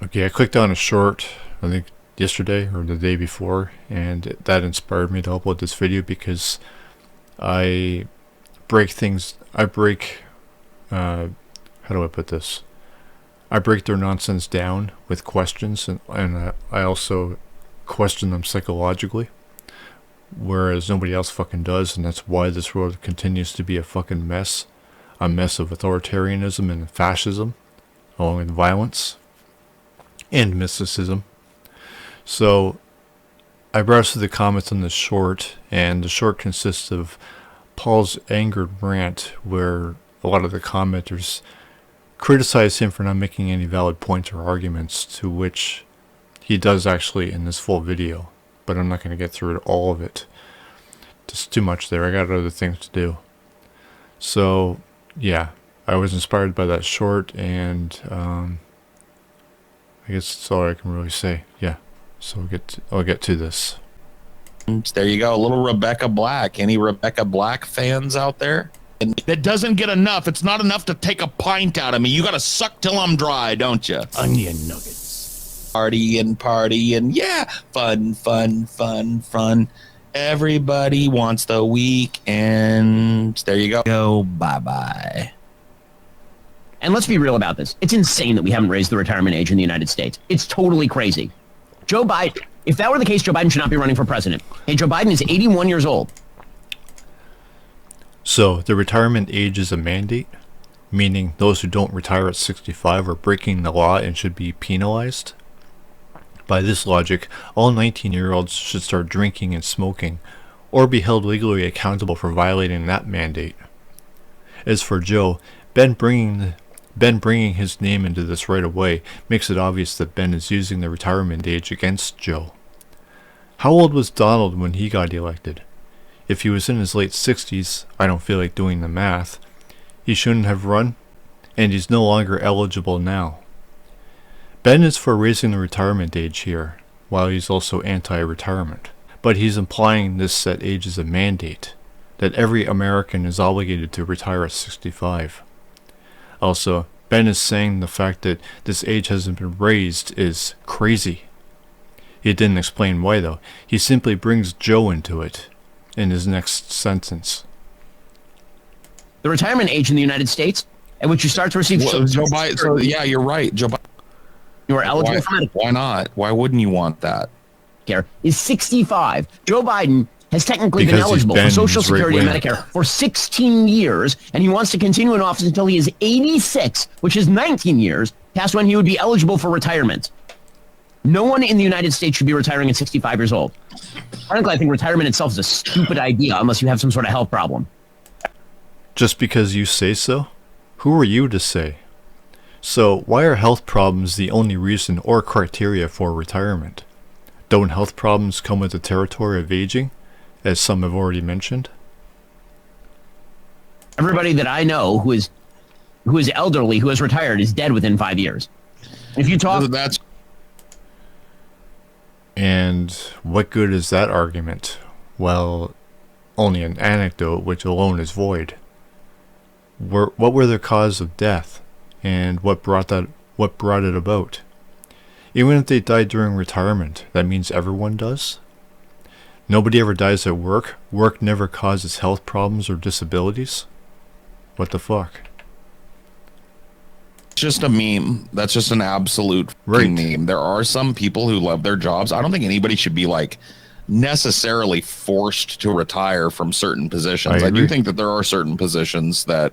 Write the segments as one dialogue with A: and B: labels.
A: Okay, I clicked on a short, I think yesterday or the day before, and that inspired me to upload this video because I how do I put this? I break their nonsense down with questions, and I also question them psychologically, whereas nobody else fucking does, and that's why this world continues to be a fucking mess. A mess of authoritarianism and fascism, along with violence and mysticism. So I browsed through the comments on this short, and the short consists of Paul's angered rant where a lot of the commenters criticize him for not making any valid points or arguments, to which he does actually in this full video, but I'm not going to get through all of it. Just too much there. I got other things to do. So yeah, I was inspired by that short, and I guess that's all I can really say. Yeah, so I'll get to this.
B: There you go, a little Rebecca Black. Any Rebecca Black fans out there? That doesn't get enough. It's not enough to take a pint out of me. You got to suck till I'm dry, don't you?
C: Onion nuggets.
B: Party and yeah, fun, fun, fun, fun. Everybody wants the weekend. There you go. Go bye-bye.
C: And let's be real about this. It's insane that we haven't raised the retirement age in the United States. It's totally crazy. Joe Biden, if that were the case, Joe Biden should not be running for president. Hey, Joe Biden is 81 years old.
A: So the retirement age is a mandate, meaning those who don't retire at 65 are breaking the law and should be penalized. By this logic, all 19-year-olds should start drinking and smoking, or be held legally accountable for violating that mandate. As for Joe, Ben bringing his name into this right away makes it obvious that Ben is using the retirement age against Joe. How old was Donald when he got elected? If he was in his late 60s, I don't feel like doing the math, he shouldn't have run, and he's no longer eligible now. Ben is for raising the retirement age here, while he's also anti-retirement. But he's implying this set age is a mandate, that every American is obligated to retire at 65. Also, Ben is saying the fact that this age hasn't been raised is crazy. He didn't explain why though. He simply brings Joe into it in his next sentence.
C: The retirement age in the United States, at which you start to receive...
B: Joe Biden, so yeah, you're right. Joe Biden.
C: You are eligible for Medicare.
B: Why not? Why wouldn't you want that?
C: Is 65. Joe Biden has technically been eligible for Social Security and Medicare for 16 years, and he wants to continue in office until he is 86, which is 19 years, past when he would be eligible for retirement. No one in the United States should be retiring at 65 years old. Frankly, I think retirement itself is a stupid idea unless you have some sort of health problem.
A: Just because you say so? Who are you to say? So, why are health problems the only reason or criteria for retirement? Don't health problems come with the territory of aging, as some have already mentioned?
C: Everybody that I know who is elderly, who has retired, is dead within 5 years. If you talk...
A: And what good is that argument? Well, only an anecdote which alone is void. What were their cause of death, and what brought it about? Even if they died during retirement, that means everyone does? Nobody ever dies at work? Work never causes health problems or disabilities? What the fuck?
B: Just a meme. That's just an absolute meme. There are some people who love their jobs. I don't think anybody should be like necessarily forced to retire from certain positions. I do think that there are certain positions that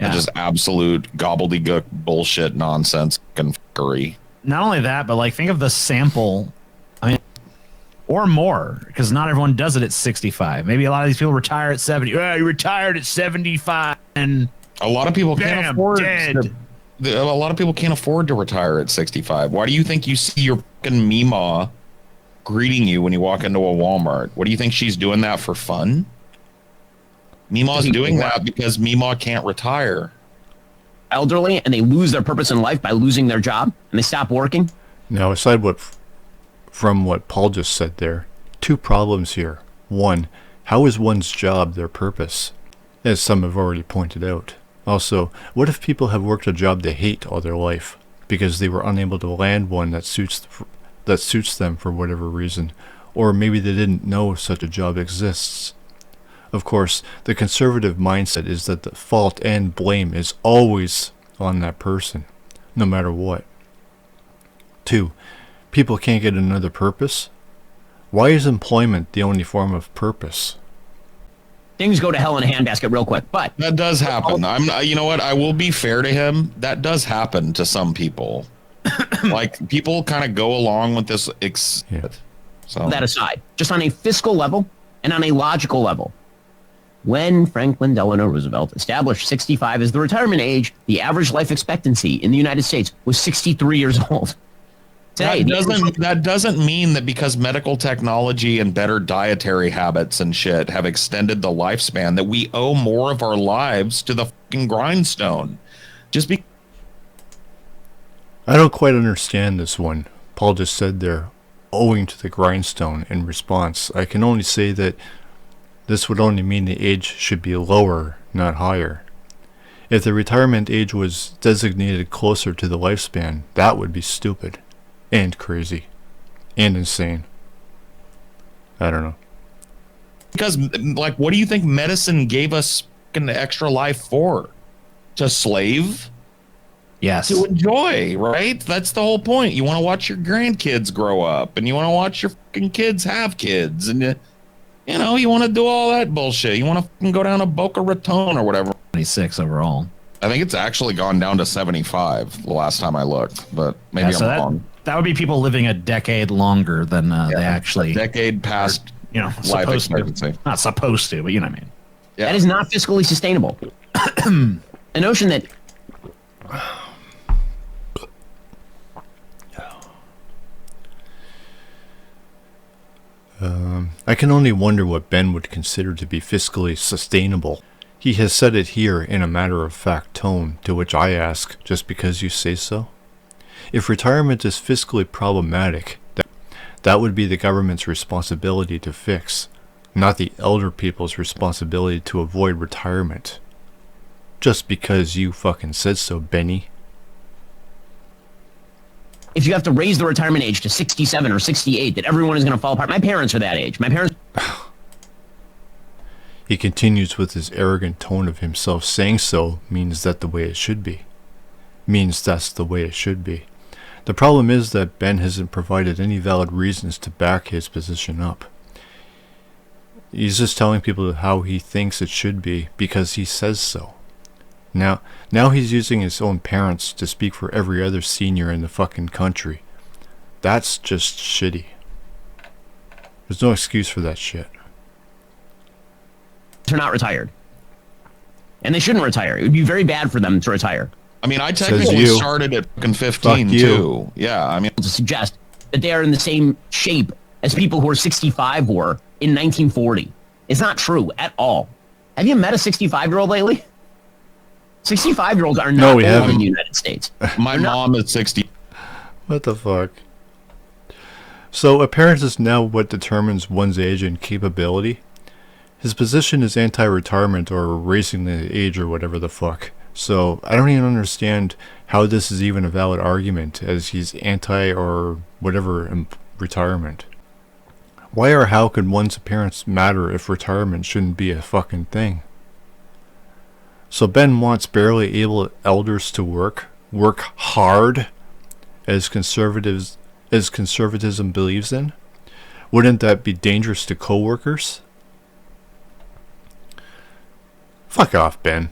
B: are just absolute gobbledygook bullshit nonsense and fuckery.
D: Not only that, but like think of the sample, I mean, or more, because not everyone does it at 65. Maybe a lot of these people retire at 70. Yeah, you retired at 75 and
B: a lot of people can't afford
D: dead.
B: A lot of people can't afford to retire at 65. Why do you think you see your fucking Meemaw greeting you when you walk into a Walmart? What do you think she's doing that for fun? Meemaw's doing that because Meemaw can't retire.
C: Elderly, and they lose their purpose in life by losing their job, and they stop working?
A: Now, aside from what Paul just said there, two problems here. One, how is one's job their purpose? As some have already pointed out. Also, what if people have worked a job they hate all their life? because they were unable to land one that suits them for whatever reason, or maybe they didn't know such a job exists. Of course, the conservative mindset is that the fault and blame is always on that person, no matter what. 2. People can't get another purpose? Why is employment the only form of purpose?
C: Things go to hell in a handbasket real quick, but
B: that does happen. You know what? I will be fair to him. That does happen to some people. Like, people kind of go along with this. So
C: that aside, just on a fiscal level and on a logical level, when Franklin Delano Roosevelt established 65 as the retirement age, the average life expectancy in the United States was 63 years old. Today,
B: that doesn't mean that because medical technology and better dietary habits and shit have extended the lifespan that we owe more of our lives to the fucking grindstone.
A: I don't quite understand this one. Paul just said there, owing to the grindstone. In response, I can only say that this would only mean the age should be lower, not higher. If the retirement age was designated closer to the lifespan, that would be stupid. And crazy. And insane. I don't know.
B: Because, like, what do you think medicine gave us an extra life for? To slave?
D: Yes.
B: To enjoy, right? That's the whole point. You want to watch your grandkids grow up, and you want to watch your fucking kids have kids, and you know, you want to do all that bullshit. You want to fucking go down to Boca Raton or whatever.
D: 26 overall.
B: I think it's actually gone down to 75 the last time I looked, but maybe I'm wrong.
D: That would be people living a decade longer than they actually.
B: A decade past, life expectancy.
D: Not supposed to, but you know what I mean.
C: Yeah. That is not fiscally sustainable. The notion that.
A: I can only wonder what Ben would consider to be fiscally sustainable. He has said it here in a matter-of-fact tone, to which I ask, just because you say so? If retirement is fiscally problematic, that would be the government's responsibility to fix, not the elder people's responsibility to avoid retirement. Just because you fucking said so, Benny.
C: If you have to raise the retirement age to 67 or 68, that everyone is going to fall apart. My parents are that age. My parents...
A: He continues with his arrogant tone of himself saying so means that the way it should be. Means that's the way it should be. The problem is that Ben hasn't provided any valid reasons to back his position up. He's just telling people how he thinks it should be because he says so. Now he's using his own parents to speak for every other senior in the fucking country. That's just shitty. There's no excuse for that shit.
C: They're not retired. And they shouldn't retire. It would be very bad for them to retire.
B: I mean, I technically started at fucking 15 too. Yeah, I mean,
C: to suggest that they are in the same shape as people who are 65 were in 1940. It's not true at all. Have you met a 65-year-old lately? 65-year-olds are not old in the United States.
B: My mom is 60.
A: What the fuck? So appearance is now what determines one's age and capability? His position is anti-retirement or raising the age or whatever the fuck. So I don't even understand how this is even a valid argument, as he's anti or whatever retirement. Why or how could one's appearance matter if retirement shouldn't be a fucking thing? So Ben wants barely able elders to work hard, as conservatism believes in? Wouldn't that be dangerous to co-workers? Fuck off, Ben.